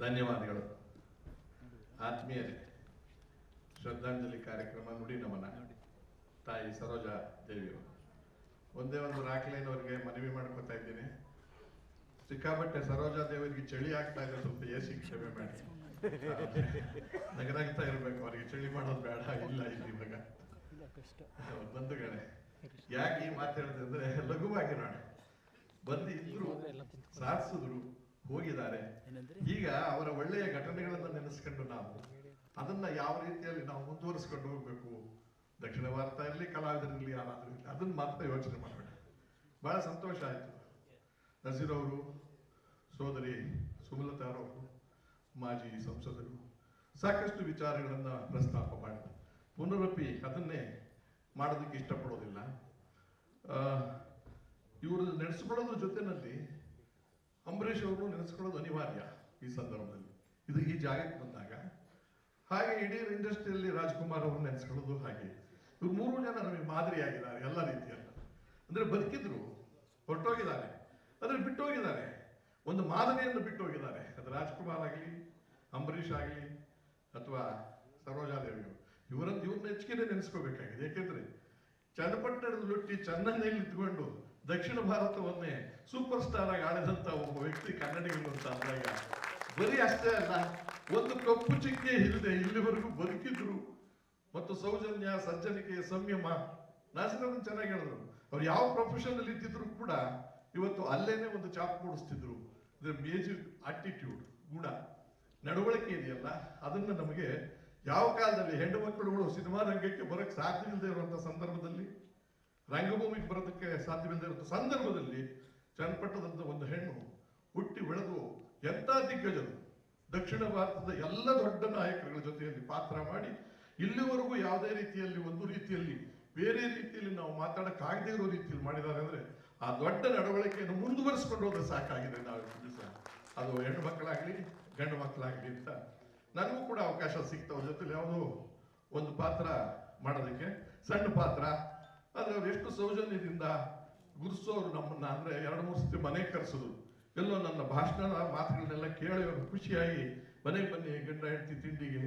ಧನ್ಯವಾದಗಳು. ಆತ್ಮೀಯರೇ, ಶ್ರದ್ಧಾಂಜಲಿ ಕಾರ್ಯಕ್ರಮ ನುಡಿ ನಮನ ತಾಯಿ ಸರೋಜಾ ದೇವಿಯವರು. ಒಂದೇ ಒಂದು ರಾಕ್ಲೈನವರಿಗೆ ಮನವಿ ಮಾಡ್ಕೊತಾ ಇದ್ದೀನಿ. ಸಿಕ್ಕಾಪಟ್ಟೆ ಸರೋಜಾ ದೇವರಿಗೆ ಚಳಿ ಆಗ್ತಾ ಇದೆ, ಸ್ವಲ್ಪ ಎಸಿ ಕ್ಷಮೆ ಮಾಡಿ. ನಗರಾಗ್ತಾ ಇರ್ಬೇಕು, ಅವರಿಗೆ ಚಳಿ ಮಾಡೋದು ಬೇಡ. ಇಲ್ಲ ಇಲ್ಲಿ ಇವಾಗ ಬಂಧುಗಳೇ, ಯಾಕೆ ಈ ಮಾತಾಡಿದೆ ಅಂದ್ರೆ, ಲಘುವಾಗಿರೋಣ. ಬಂದು ಇದ್ರು, ಸಾಧಿಸಿದ್ರು, ಹೋಗಿದ್ದಾರೆ. ಈಗ ಅವರ ಒಳ್ಳೆಯ ಘಟನೆಗಳನ್ನ ನೆನೆಸ್ಕೊಂಡು ನಾವು ಅದನ್ನ ಯಾವ ರೀತಿಯಲ್ಲಿ ನಾವು ಮುಂದುವರಿಸ್ಕೊಂಡು ಹೋಗ್ಬೇಕು, ದಕ್ಷಿಣ ಭಾರತ ಇರಲಿ, ಕಲಾವಿದರಿರಲಿ, ಯಾರಾದ್ರೂ ಇರಲಿ, ಅದನ್ನ ಮಾತ್ರ ಯೋಚನೆ ಮಾಡೋಣ. ಬಹಳ ಸಂತೋಷ ಆಯ್ತು. ನಜೀರ್ ಅವರು, ಸೋದರಿ ಸುಮಲತಾ ಅವರು, ಮಾಜಿ ಸಂಸದರು ಸಾಕಷ್ಟು ವಿಚಾರಗಳನ್ನ ಪ್ರಸ್ತಾಪ ಮಾಡಿದ್ರು. ಪುನರಪಿ ಅದನ್ನೇ ಮಾಡೋದಕ್ಕೆ ಇಷ್ಟಪಡೋದಿಲ್ಲ. ಇವರು ನೆನೆಸ್ಕೊಳ್ಳೋದ್ರ ಜೊತೆನಲ್ಲಿ ಅಂಬರೀಷ್ ಅವರು ನೆನೆಸ್ಕೊಳ್ಳೋದು ಅನಿವಾರ್ಯ ಈ ಸಂದರ್ಭದಲ್ಲಿ, ಇದು ಈ ಜಾಗಕ್ಕೆ ಬಂದಾಗ. ಹಾಗೆ ಇಡೀ ಇಂಡಸ್ಟ್ರಿಯಲ್ಲಿ ರಾಜ್ಕುಮಾರ್ ಅವರು ನೆನೆಸ್ಕೊಳ್ಳೋದು ಹಾಗೆ. ಇವ್ರು 3 ಜನ ನಮಗೆ ಮಾದರಿಯಾಗಿದ್ದಾರೆ ಎಲ್ಲ ರೀತಿಯಲ್ಲಿ. ಅಂದ್ರೆ ಬದುಕಿದ್ರು, ಹೊರಟೋಗಿದ್ದಾರೆ, ಅಂದ್ರೆ ಬಿಟ್ಟೋಗಿದ್ದಾರೆ, ಒಂದು ಮಾದರಿಯನ್ನು ಬಿಟ್ಟು ಹೋಗಿದ್ದಾರೆ. ಅದು ರಾಜ್ಕುಮಾರ್ ಆಗಲಿ, ಅಂಬರೀಷ್ ಆಗಲಿ, ಅಥವಾ ಸರೋಜಾದೇವಿ ಅವರು, ಇವ್ರನ್ನ ಹೆಚ್ಚಿಗೆ ನೆನೆಸ್ಕೋಬೇಕಾಗಿದೆ. ಯಾಕೆಂದ್ರೆ ಚನ್ನಪಟ್ಟಣದ ಲುಟ್ಟಿ ಚೆನ್ನೈನಲ್ಲಿ ಇದ್ಕೊಂಡು ದಕ್ಷಿಣ ಭಾರತವನ್ನೇ ಸೂಪರ್ ಸ್ಟಾರ್ ಆಗಿ ಆಳಿದಂತ ಒಬ್ಬ ವ್ಯಕ್ತಿ ಕನ್ನಡಿಗರು ಅಂತ ಅಂದಾಗ, ಬರೀ ಅಷ್ಟೇ ಅಲ್ಲ, ಒಂದು ಕಪ್ಪು ಚಿಕ್ಕೆ ಇಲ್ಲದೆ ಇಲ್ಲಿವರೆಗೂ ಬದುಕಿದ್ರು. ಮತ್ತು ಸೌಜನ್ಯ, ಸಜ್ಜನಿಕೆ, ಸಂಯಮ, ನಾಸಿರನ್ನು ಚೆನ್ನಾಗಿ ಹೇಳಿದ್ರು. ಅವ್ರು ಯಾವ ಪ್ರೊಫೆಷನ್ ಅಲ್ಲಿ ಇದ್ದಿದ್ರು ಕೂಡ ಇವತ್ತು ಅಲ್ಲೇನೆ ಒಂದು ಚಾಪ್ ಮೂಡಿಸ್ತಿದ್ರು. ಮೇಜರ್ ಆಟಿಟ್ಯೂಡ್, ಗುಣ, ನಡವಳಿಕೆ ಇದೆಯಲ್ಲ, ಅದನ್ನ ನಮಗೆ ಯಾವ ಕಾಲದಲ್ಲಿ ಹೆಣ್ಣು ಮಕ್ಕಳುಗಳು ಸಿನಿಮಾ ರಂಗಕ್ಕೆ ಬರಕ್ ಸಾಧ್ಯವಿಲ್ಲದೆ ಇರುವಂತ ಸಂದರ್ಭದಲ್ಲಿ, ರಂಗಭೂಮಿಗೆ ಬರೋದಕ್ಕೆ ಸಾಧ್ಯವಿಲ್ಲದೆ ಇರುವಂತ ಸಂದರ್ಭದಲ್ಲಿ ಚನ್ನಪಟ್ಟಣದಂತ ಒಂದು ಹೆಣ್ಣು ಹುಟ್ಟಿ ಬೆಳೆದು ಎಂತ ದಿಗ್ಗಜರು, ದಕ್ಷಿಣ ಭಾರತದ ಎಲ್ಲ ದೊಡ್ಡ ನಾಯಕರುಗಳ ಜೊತೆಯಲ್ಲಿ ಪಾತ್ರ ಮಾಡಿ ಇಲ್ಲಿವರೆಗೂ ಯಾವುದೇ ರೀತಿಯಲ್ಲಿ ಒಂದು ರೀತಿಯಲ್ಲಿ ಬೇರೆ ರೀತಿಯಲ್ಲಿ ನಾವು ಮಾತಾಡಕ್ಕಾಗದೇ ಇರೋ ರೀತಿಯಲ್ಲಿ ಮಾಡಿದ್ದಾರೆ. ಅಂದ್ರೆ ಆ ದೊಡ್ಡ ನಡವಳಿಕೆಯನ್ನು ಮುಂದುವರಿಸ್ಕೊಂಡು ಹೋದ್ರೆ ಸಾಕಾಗಿದೆ. ನಾವು ದಿವಸ ಅದು ಹೆಣ್ಣು ಮಕ್ಕಳಾಗ್ಲಿ, ಗಂಡು ಮಕ್ಕಳಾಗ್ಲಿ ಅಂತ ನನಗೂ ಕೂಡ ಅವಕಾಶ ಸಿಗ್ತಾವ ಜೊತೆಲಿ ಯಾವುದೋ ಒಂದು ಪಾತ್ರ ಮಾಡೋದಕ್ಕೆ, ಸಣ್ಣ ಪಾತ್ರ. ಆದ್ರೆ ಅವ್ರು ಎಷ್ಟು ಸೌಜನ್ಯದಿಂದ ಗುರುಸೋರು ನಮ್ಮನ್ನ. ಅಂದ್ರೆ 2-3 ಸತಿ ಮನೆಗೆ ಕರೆಸಿದ್ರು. ಎಲ್ಲೋ ನನ್ನ ಭಾಷಣ ಮಾತುಗಳನ್ನೆಲ್ಲ ಕೇಳಿ ಖುಷಿಯಾಗಿ ಮನೆಗೆ ಬನ್ನಿ ಗಂಡ ಹೆಂಡತಿ ತಿಂಡಿಗೆ,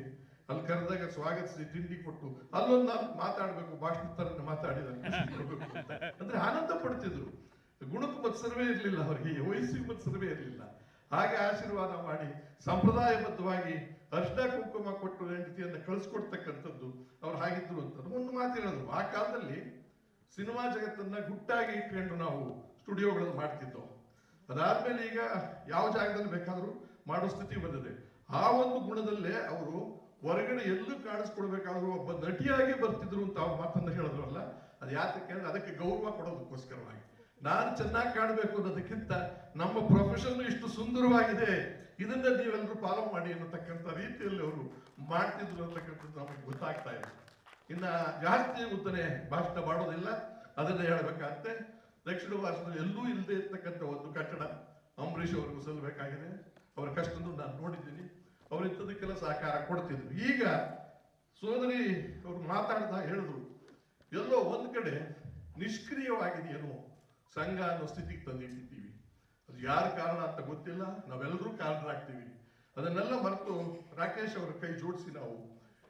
ಅಲ್ಲಿ ಕರೆದಾಗ ಸ್ವಾಗತಿಸಿ ತಿಂಡಿ ಕೊಟ್ಟು ಅಲ್ಲೊಂದು ನಾನು ಮಾತಾಡ್ಬೇಕು, ಭಾಷಣ ತರ ಮಾತಾಡಿದ ಅಂದ್ರೆ ಆನಂದ ಪಡ್ತಿದ್ರು. ಗುಣಕ್ಕೂ ಮತ್ಸರವೇ ಇರ್ಲಿಲ್ಲ ಅವರಿಗೆ, ವಯಸ್ಸಿಗೆ ಮತ್ಸರವೇ ಇರ್ಲಿಲ್ಲ. ಹಾಗೆ ಆಶೀರ್ವಾದ ಮಾಡಿ ಸಂಪ್ರದಾಯಬದ್ಧವಾಗಿ ಅರ್ಶಿನ ಕುಂಕುಮ ಕೊಟ್ಟು ಹೆಂಡತಿಯನ್ನ ಕಳಿಸ್ಕೊಡ್ತಕ್ಕಂಥದ್ದು ಅವ್ರು ಹಾಗಿದ್ರು ಅಂತ ಒಂದು ಮಾತು ಹೇಳಿದ್ರು. ಆ ಕಾಲದಲ್ಲಿ ಸಿನಿಮಾ ಜಗತ್ತನ್ನ ಗುಟ್ಟಾಗಿ ಇಟ್ಕೊಂಡು ನಾವು ಸ್ಟುಡಿಯೋಗಳನ್ನು ಮಾಡ್ತಿದ್ದೋ. ಅದಾದ್ಮೇಲೆ ಈಗ ಯಾವ ಜಾಗದಲ್ಲಿ ಬೇಕಾದ್ರೂ ಮಾಡೋ ಸ್ಥಿತಿ ಬಂದಿದೆ. ಆ ಒಂದು ಗುಣದಲ್ಲೇ ಅವರು ಹೊರಗಡೆ ಎಲ್ಲೂ ಕಾಣಿಸ್ಕೊಡ್ಬೇಕಾದ್ರೂ ಒಬ್ಬ ನಟಿಯಾಗಿ ಬರ್ತಿದ್ರು ಅಂತ ಅವ್ರ ಮಾತನ್ನ ಹೇಳಿದ್ರಲ್ಲ, ಅದು ಯಾತಕ್ಕೆ ಅಂದ್ರೆ ಅದಕ್ಕೆ ಗೌರವ ಕೊಡೋದಕ್ಕೋಸ್ಕರವಾಗಿ. ನಾನು ಚೆನ್ನಾಗಿ ಕಾಣಬೇಕು ಅನ್ನೋದಕ್ಕಿಂತ ನಮ್ಮ ಪ್ರೊಫೆಷನ್ ಇಷ್ಟು ಸುಂದರವಾಗಿದೆ, ಇದನ್ನ ನೀವೆಲ್ಲರೂ ಫಾಲೋ ಮಾಡಿ ಅನ್ನತಕ್ಕಂಥ ರೀತಿಯಲ್ಲಿ ಅವರು ಮಾಡ್ತಿದ್ರು ಅಂತಕ್ಕಂಥದ್ದು ನಮಗೆ ಗೊತ್ತಾಗ್ತಾ ಇದೆ. ಇನ್ನ ಜಾಸ್ತಿ ಉದ್ದನೆ ಭಾಷಣ ಮಾಡೋದಿಲ್ಲ, ಅದನ್ನ ಹೇಳ್ಬೇಕಂತೆ. ದಕ್ಷಿಣ ಭಾರತದಲ್ಲಿ ಎಲ್ಲೂ ಇಲ್ಲದೆ ಇರ್ತಕ್ಕಂಥ ಒಂದು ಕಟ್ಟಡ ಅಂಬರೀಷ್ ಅವ್ರಿಗೂ ಸಲ್ಲಬೇಕಾಗಿದೆ. ಅವರ ಕಷ್ಟನ್ನು ನಾನು ನೋಡಿದ್ದೀನಿ. ಅವ್ರು ಇಂಥದಕ್ಕೆಲ್ಲ ಸಹಕಾರ ಕೊಡ್ತಿದ್ರು. ಈಗ ಸೋದರಿ ಅವ್ರು ಮಾತಾಡ್ತಾ ಹೇಳಿದ್ರು, ಎಲ್ಲೋ ಒಂದ್ ಕಡೆ ನಿಷ್ಕ್ರಿಯವಾಗಿದೆಯೇನೋ ಸಂಘ ಅನ್ನೋ ಸ್ಥಿತಿಗೆ ತಂದಿಟ್ಟಿದ್ದೀವಿ. ಅದು ಯಾರ ಕಾರಣ ಅಂತ ಗೊತ್ತಿಲ್ಲ, ನಾವೆಲ್ಲರೂ ಕಾರಣರಾಗ್ತೀವಿ. ಅದನ್ನೆಲ್ಲ ಮರೆತು ರಾಕೇಶ್ ಅವರ ಕೈ ಜೋಡಿಸಿ ನಾವು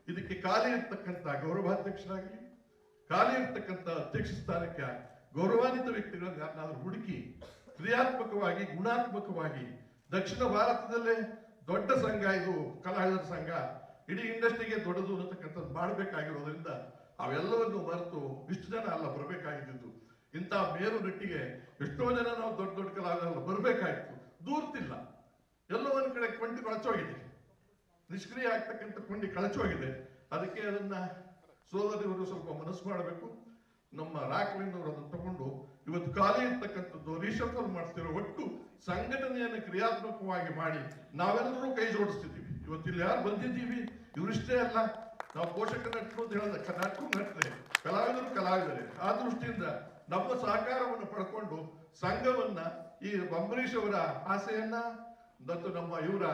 ಇದಕ್ಕೆ ಖಾಲಿ ಇರ್ತಕ್ಕಂಥ ಗೌರವಾಧ್ಯಕ್ಷರಾಗಲಿ, ಖಾಲಿ ಇರ್ತಕ್ಕಂಥ ಅಧ್ಯಕ್ಷ ಸ್ಥಾನಕ್ಕೆ ಗೌರವಾನ್ವಿತ ವ್ಯಕ್ತಿಗಳನ್ನು ಯಾರನ್ನಾದ್ರೂ ಹುಡುಕಿ ಕ್ರಿಯಾತ್ಮಕವಾಗಿ, ಗುಣಾತ್ಮಕವಾಗಿ, ದಕ್ಷಿಣ ಭಾರತದಲ್ಲೇ ದೊಡ್ಡ ಸಂಘ ಇದು ಕಲಾವಿದರ ಸಂಘ, ಇಡೀ ಇಂಡಸ್ಟ್ರಿಗೆ ದೊಡ್ಡದು ಅನ್ನತಕ್ಕಂಥದ್ದು ಮಾಡಬೇಕಾಗಿರೋದ್ರಿಂದ ಅವೆಲ್ಲವನ್ನು ಮರೆತು ಇಷ್ಟು ಜನ ಅಲ್ಲ ಬರಬೇಕಾಗಿದ್ದು. ಇಂಥ ಮೇರು ನಟ್ಟಿಗೆ ಎಷ್ಟೋ ಜನ ನಾವು ದೊಡ್ಡ ದೊಡ್ಡ ಕಲಾವಿದರೆಲ್ಲ ಬರಬೇಕಾಗಿತ್ತು, ದೂರ್ತಿಲ್ಲ. ಎಲ್ಲೋ ಒಂದ್ ಕಡೆ ಕೊಂಡಿ ಕಳಚೋಗಿದೆ, ನಿಷ್ಕ್ರಿಯ ಆಗ್ತಕ್ಕಂಥ ಕೊಂಡಿ ಕಳಚೋಗಿದೆ. ಅದಕ್ಕೆ ಅದನ್ನ ಸೋದರಿಯವರು ಸ್ವಲ್ಪ ಮನಸ್ಸು ಮಾಡಬೇಕು. ನಮ್ಮ ರಾಕ್ಲಿನವರು ಅದನ್ನು ತಗೊಂಡು ಇವತ್ತು ಖಾಲಿ ಇರ್ತಕ್ಕಂಥದ್ದು ರೀಶಫಲ್ ಮಾಡ್ತಿರೋ ಒಟ್ಟು ಸಂಘಟನೆಯನ್ನು ಕ್ರಿಯಾತ್ಮಕವಾಗಿ ಮಾಡಿ ನಾವೆಲ್ಲರೂ ಕೈ ಜೋಡಿಸ್ತಿದ್ದೀವಿ. ಇವತ್ತು ಇಲ್ಲಿ ಯಾರು ಬಂದಿದ್ದೀವಿ ಇವರಿಷ್ಟೇ ಅಲ್ಲ, ನಾವು ಪೋಷಕ ನಟರು ಅಂತ ಹೇಳಿದ ನಟರು ನಟರೆ, ಕಲಾವಿದರು ಕಲಾವಿದರೆ. ಆ ದೃಷ್ಟಿಯಿಂದ ನಮ್ಮ ಸಹಕಾರವನ್ನು ಪಡ್ಕೊಂಡು ಸಂಘವನ್ನ ಈ ಅಂಬರೀಷ್ ಅವರ ಆಸೆಯನ್ನ ಮತ್ತು ನಮ್ಮ ಇವರ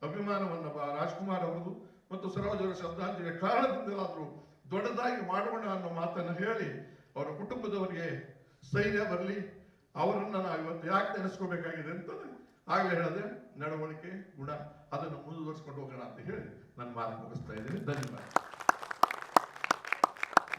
ಅಭಿಮಾನವನ್ನ ರಾಜ್ಕುಮಾರ್ ಅವರದು ಮತ್ತು ಸರೋಜ್ ಅವರ ಶ್ರದ್ಧಾಂಜಲಿಗೆ ಕಾರಣದಿಂದಲಾದ್ರೂ ದೊಡ್ಡದಾಗಿ ಮಾಡೋಣ ಅನ್ನೋ ಮಾತನ್ನು ಹೇಳಿ ಅವರ ಕುಟುಂಬದವರಿಗೆ ಸ್ಥೈರ್ಯ ಬರಲಿ. ಅವರನ್ನ ನಾವು ಇವತ್ತು ಯಾಕೆ ನೆನೆಸ್ಕೋಬೇಕಾಗಿದೆ ಅಂತಂದ್ರೆ ಆಗ್ಲೇ ಹೇಳಿದೆ ನಡವಳಿಕೆ ಗುಣ ಅದನ್ನು ಮುಂದುವರಿಸ್ಕೊಂಡು ಹೋಗೋಣ ಅಂತ ಹೇಳಿ ನನ್ನ ಮಾತು ಮುಗಿಸ್ತಾ ಇದ್ದೀನಿ. ಧನ್ಯವಾದ.